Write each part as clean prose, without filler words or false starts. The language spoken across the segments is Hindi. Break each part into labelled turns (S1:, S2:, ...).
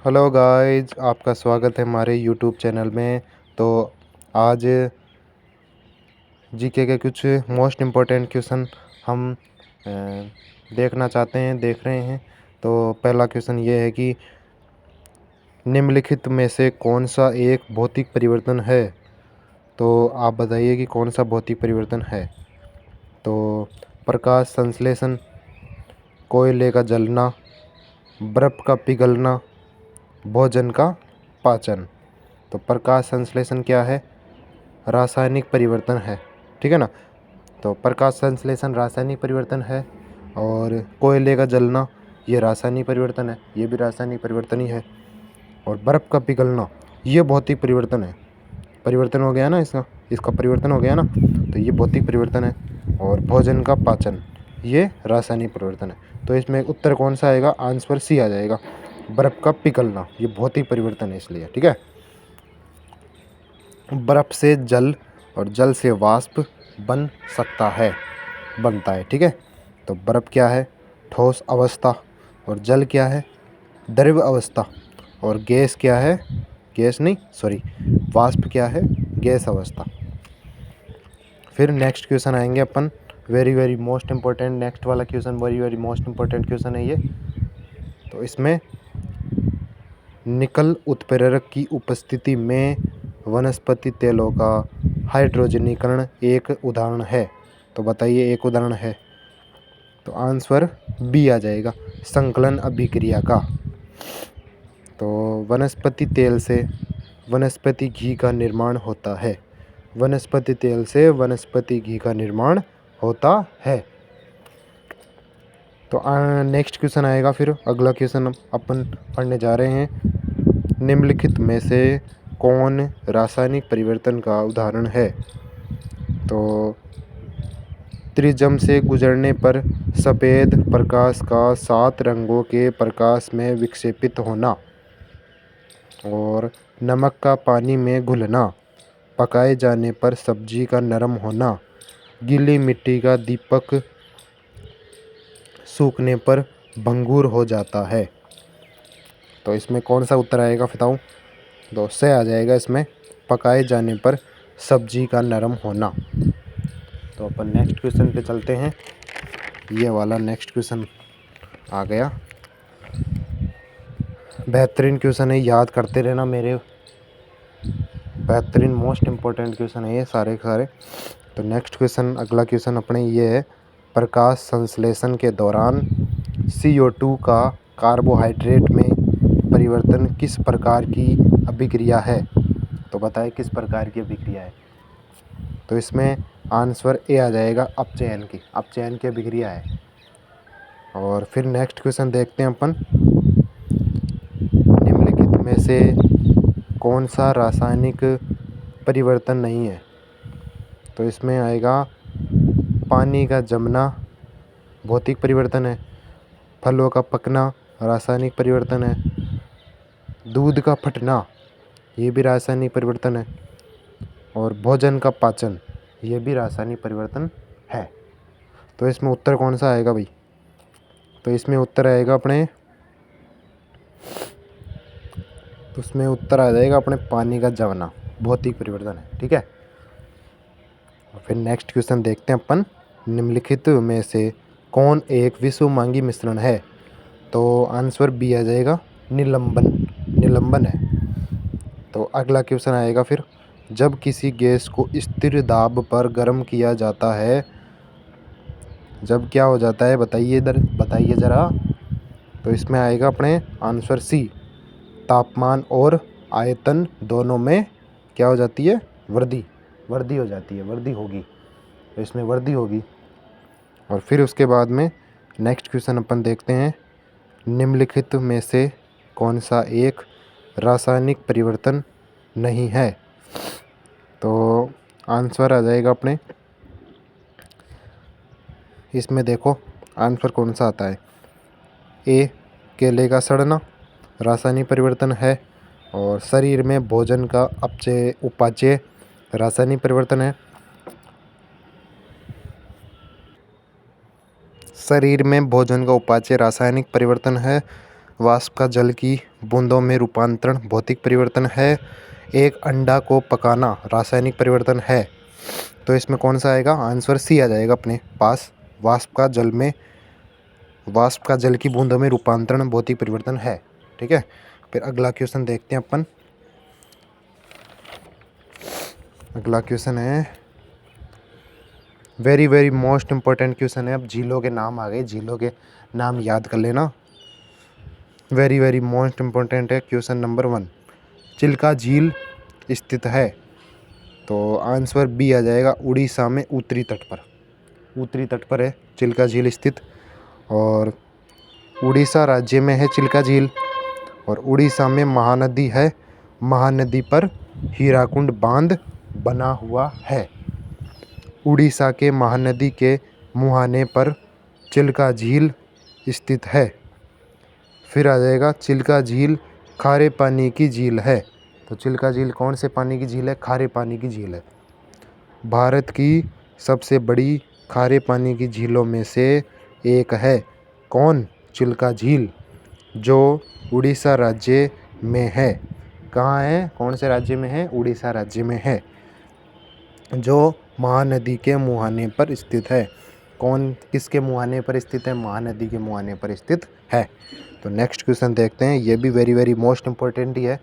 S1: हेलो गाइस, आपका स्वागत है हमारे यूट्यूब चैनल में। तो आज जीके के कुछ मोस्ट इम्पोर्टेंट क्वेश्चन हम देखना चाहते हैं, देख रहे हैं। तो पहला क्वेश्चन ये है कि निम्नलिखित में से कौन सा एक भौतिक परिवर्तन है। तो आप बताइए कि कौन सा भौतिक परिवर्तन है। तो प्रकाश संश्लेषण, कोयले का जलना, बर्फ़ का पिघलना, भोजन का पाचन। तो प्रकाश संश्लेषण क्या है? रासायनिक परिवर्तन है, ठीक है ना। तो प्रकाश संश्लेषण रासायनिक परिवर्तन है, और कोयले का जलना ये रासायनिक परिवर्तन है, ये भी रासायनिक परिवर्तन ही है। और बर्फ़ का पिघलना ये भौतिक परिवर्तन है। परिवर्तन हो गया ना, इसका परिवर्तन हो गया ना, तो ये भौतिक परिवर्तन है। और भोजन का पाचन ये रासायनिक परिवर्तन है। तो इसमें उत्तर कौन सा आएगा? आंसर सी आ जाएगा। बर्फ़ का पिघलना ये भौतिक परिवर्तन है, इसलिए ठीक है। बर्फ़ से जल और जल से वाष्प बन सकता है, बनता है, ठीक है। तो बर्फ़ क्या है? ठोस अवस्था। और जल क्या है? द्रव अवस्था। और गैस क्या है? गैस नहीं, सॉरी, वाष्प क्या है? गैस अवस्था। फिर नेक्स्ट क्वेश्चन आएंगे अपन, very very most important. Next वाला question very very most important question है ये। तो इसमें निकल उत्प्रेरक की उपस्थिति में वनस्पति तेलों का हाइड्रोजनीकरण एक उदाहरण है। तो बताइए, एक उदाहरण है। तो आंसर बी आ जाएगा, संकलन अभिक्रिया का। तो वनस्पति तेल से वनस्पति घी का निर्माण होता है। वनस्पति तेल से वनस्पति घी का निर्माण होता है। तो नेक्स्ट क्वेश्चन आएगा। फिर अगला क्वेश्चन अपन पढ़ने जा रहे हैं। निम्नलिखित में से कौन रासायनिक परिवर्तन का उदाहरण है? तो त्रिज्म से गुजरने पर सफ़ेद प्रकाश का 7 रंगों के प्रकाश में विक्षेपित होना, और नमक का पानी में घुलना, पकाए जाने पर सब्जी का नरम होना, गीली मिट्टी का दीपक सूखने पर भंगुर हो जाता है। तो इसमें कौन सा उत्तर आएगा बताऊं? तो से आ जाएगा इसमें, पकाए जाने पर सब्जी का नरम होना। तो अपन नेक्स्ट क्वेश्चन पे चलते हैं। ये वाला नेक्स्ट क्वेश्चन आ गया, बेहतरीन क्वेश्चन है, याद करते रहना मेरे। बेहतरीन मोस्ट इम्पोर्टेंट क्वेश्चन है ये सारे के सारे। तो नेक्स्ट क्वेश्चन, अगला क्वेश्चन अपने ये है, प्रकाश संश्लेषण के दौरान CO2 का कार्बोहाइड्रेट में परिवर्तन किस प्रकार की अभिक्रिया है? तो बताएं किस प्रकार की अभिक्रिया है। तो इसमें आंसर ए आ जाएगा, अपचयन की अभिक्रिया है। और फिर नेक्स्ट क्वेश्चन देखते हैं अपन, निम्नलिखित में से कौन सा रासायनिक परिवर्तन नहीं है? तो इसमें आएगा, पानी का जमना भौतिक परिवर्तन है, फलों का पकना रासायनिक परिवर्तन है, दूध का फटना ये भी रासायनिक परिवर्तन है, और भोजन का पाचन ये भी रासायनिक परिवर्तन है। तो इसमें उत्तर कौन सा आएगा भाई? तो इसमें उत्तर आएगा अपने, तो उसमें उत्तर आ जाएगा अपने पानी का जमना भौतिक परिवर्तन है, ठीक है। फिर नेक्स्ट क्वेश्चन देखते हैं अपन, निम्नलिखित में से कौन एक विश्व मांगी मिश्रण है? तो आंसर बी आ जाएगा, निलंबन है। तो अगला क्वेश्चन आएगा फिर, जब किसी गैस को स्थिर दाब पर गर्म किया जाता है, जब क्या हो जाता है बताइए, इधर बताइए ज़रा। तो इसमें आएगा अपने आंसर सी, तापमान और आयतन दोनों में क्या हो जाती है? वृद्धि हो जाती है, वृद्धि होगी। तो इसमें वृद्धि होगी। और फिर उसके बाद में नेक्स्ट क्वेश्चन अपन देखते हैं, निम्नलिखित में से कौन सा एक रासायनिक परिवर्तन नहीं है? तो आंसर आ जाएगा अपने, इसमें देखो आंसर कौन सा आता है। ए, केले का सड़ना रासायनिक परिवर्तन है, और शरीर में भोजन का उपाचय रासायनिक परिवर्तन है। शरीर में भोजन का उपाचय रासायनिक परिवर्तन है। वाष्प का जल की बूंदों में रूपांतरण भौतिक परिवर्तन है। एक अंडा को पकाना रासायनिक परिवर्तन है। तो इसमें कौन सा आएगा? आंसर सी आ जाएगा अपने पास। वाष्प का जल की बूंदों में रूपांतरण भौतिक परिवर्तन है। ठीक है, फिर अगला क्वेश्चन देखते हैं अपन। अगला क्वेश्चन है very very most important question है। अब झीलों के नाम आ गए, झीलों के नाम याद कर लेना। वेरी वेरी मोस्ट इम्पोर्टेंट है। क्वेश्चन नंबर 1, चिल्का झील स्थित है। तो आंसर बी आ जाएगा, उड़ीसा में उत्तरी तट पर। उत्तरी तट पर है चिल्का झील स्थित, और उड़ीसा राज्य में है चिल्का झील। और उड़ीसा में महानदी है, महानदी पर हीराकुंड बांध बना हुआ है। उड़ीसा के महानदी के मुहाने पर चिल्का झील स्थित है। फिर आ जाएगा चिल्का झील खारे पानी की झील है। तो चिल्का झील कौन से पानी की झील है? खारे पानी की झील है। भारत की सबसे बड़ी खारे पानी की झीलों में से एक है। कौन? चिल्का झील, जो उड़ीसा राज्य में है। कहाँ है? कौन से राज्य में है? उड़ीसा राज्य में है, जो महानदी के मुहाने पर स्थित है। कौन किसके मुहाने पर स्थित है? महानदी के मुहाने पर स्थित है। तो नेक्स्ट क्वेश्चन देखते हैं, ये भी वेरी वेरी मोस्ट इम्पोर्टेंट ही है,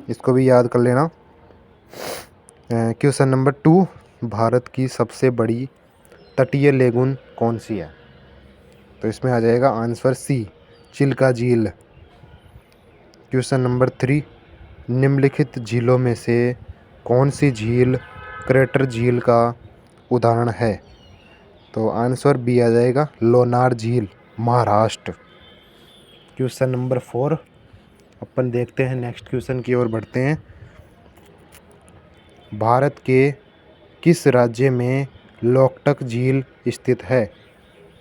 S1: इसको भी याद कर लेना। क्वेश्चन नंबर 2, भारत की सबसे बड़ी तटीय लेगून कौन सी है? तो इसमें आ जाएगा आंसर सी, चिल्का झील। क्वेश्चन नंबर 3, निम्नलिखित झीलों में से कौन सी झील क्रेटर झील का उदाहरण है? तो आंसर बी आ जाएगा, लोनार झील, महाराष्ट्र। क्वेश्चन नंबर 4, अपन देखते हैं नेक्स्ट क्वेश्चन की ओर बढ़ते हैं। भारत के किस राज्य में लोकटक झील स्थित है?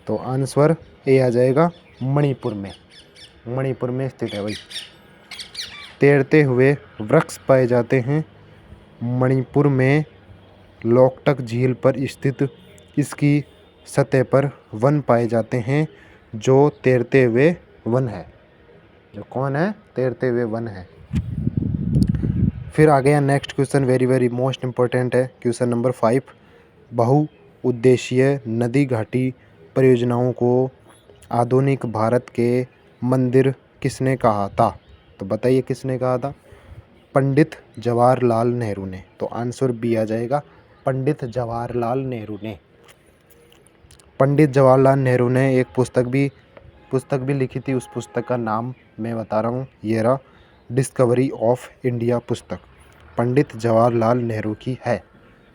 S1: तो आंसर ए आ जाएगा, मणिपुर में। मणिपुर में स्थित है भाई। तैरते हुए वृक्ष पाए जाते हैं मणिपुर में लोकटक झील पर स्थित। इसकी सतह पर वन पाए जाते हैं जो तैरते हुए वन है। जो कौन है? तैरते हुए वन है। फिर आ गया next question, very very most important है। क्वेश्चन नंबर 5, बहुउद्देशीय नदी घाटी परियोजनाओं को आधुनिक भारत के मंदिर किसने कहा था? तो बताइए किसने कहा था? पंडित जवाहरलाल नेहरू ने। तो आंसर बी आ जाएगा, पंडित जवाहरलाल नेहरू ने। पंडित जवाहरलाल नेहरू ने एक पुस्तक भी लिखी थी। उस पुस्तक का नाम मैं बता रहा हूँ, ये रहा, डिस्कवरी ऑफ इंडिया पुस्तक पंडित जवाहरलाल नेहरू की है।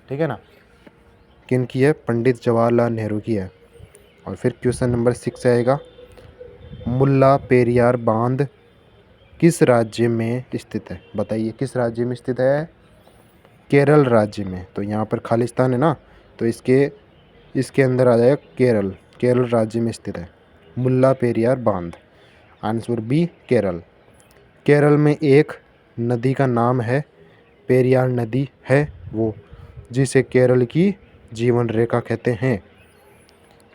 S1: ठीक है ना? किन की है? पंडित जवाहरलाल नेहरू की है। और फिर क्वेश्चन नंबर 6 आएगा, मुल्ला पेरियार बांध किस राज्य में स्थित है? बताइए किस राज्य में स्थित है? केरल राज्य में। तो यहाँ पर खालिस्तान है ना, तो इसके अंदर आ जाएगा केरल। केरल राज्य में स्थित है मुल्ला पेरियार बांध। Answer B, Kerala. केरल में एक नदी का नाम है, पेरियार नदी है वो, जिसे केरल की जीवन रेखा कहते हैं।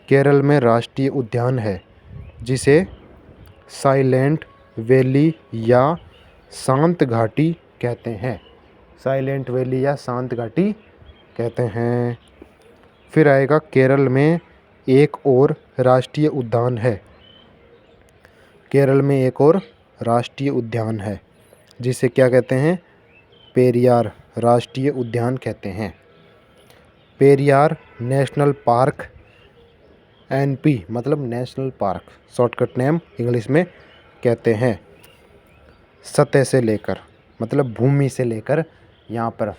S1: केरल में राष्ट्रीय उद्यान है जिसे साइलेंट वैली या शांत घाटी कहते हैं। साइलेंट वैली या शांत घाटी कहते हैं। फिर आएगा, केरल में एक और राष्ट्रीय उद्यान है। केरल में एक और राष्ट्रीय उद्यान है जिसे क्या कहते हैं? पेरियार राष्ट्रीय उद्यान कहते हैं। पेरियार नेशनल पार्क, एनपी मतलब national park, shortcut name English में कहते हैं। सतह से लेकर मतलब भूमि से लेकर, यहाँ पर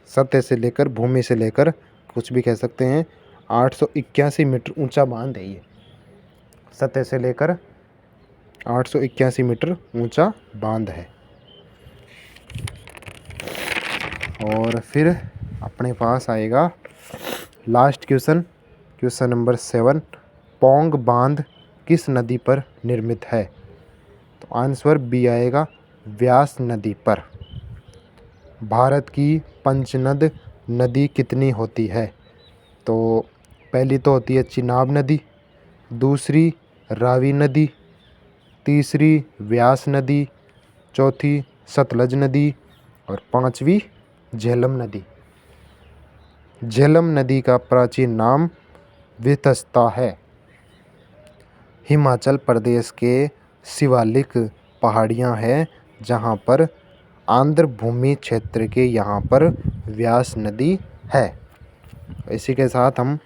S1: सतह से लेकर भूमि से लेकर कुछ भी कह सकते हैं, 881 मीटर ऊंचा बांध है ये। सतह से लेकर 881 मीटर ऊंचा बांध है। और फिर अपने पास आएगा last question, question number 7, Pong बांध किस नदी पर निर्मित है? तो आंसर बी आएगा, व्यास नदी पर। भारत की पंचनद नदी कितनी होती है? तो पहली तो होती है चिनाब नदी, दूसरी रावी नदी, तीसरी व्यास नदी, चौथी सतलज नदी और पांचवी झेलम नदी। झेलम नदी का प्राचीन नाम वितस्ता है। हिमाचल प्रदेश के शिवालिक पहाड़ियाँ हैं जहाँ पर आंध्र भूमि क्षेत्र के यहाँ पर व्यास नदी है। इसी के साथ हम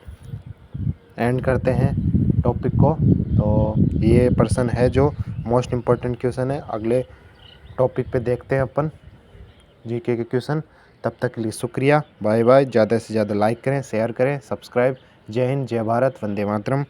S1: एंड करते हैं टॉपिक को। तो ये प्रश्न है जो मोस्ट इम्पोर्टेंट क्वेश्चन है। अगले टॉपिक पे देखते हैं अपन जीके के क्वेश्चन। तब तक के लिए शुक्रिया, बाय बाय। ज़्यादा से ज़्यादा लाइक करें, शेयर करें, सब्सक्राइब। जय हिंद, जय भारत, वंदे मातरम।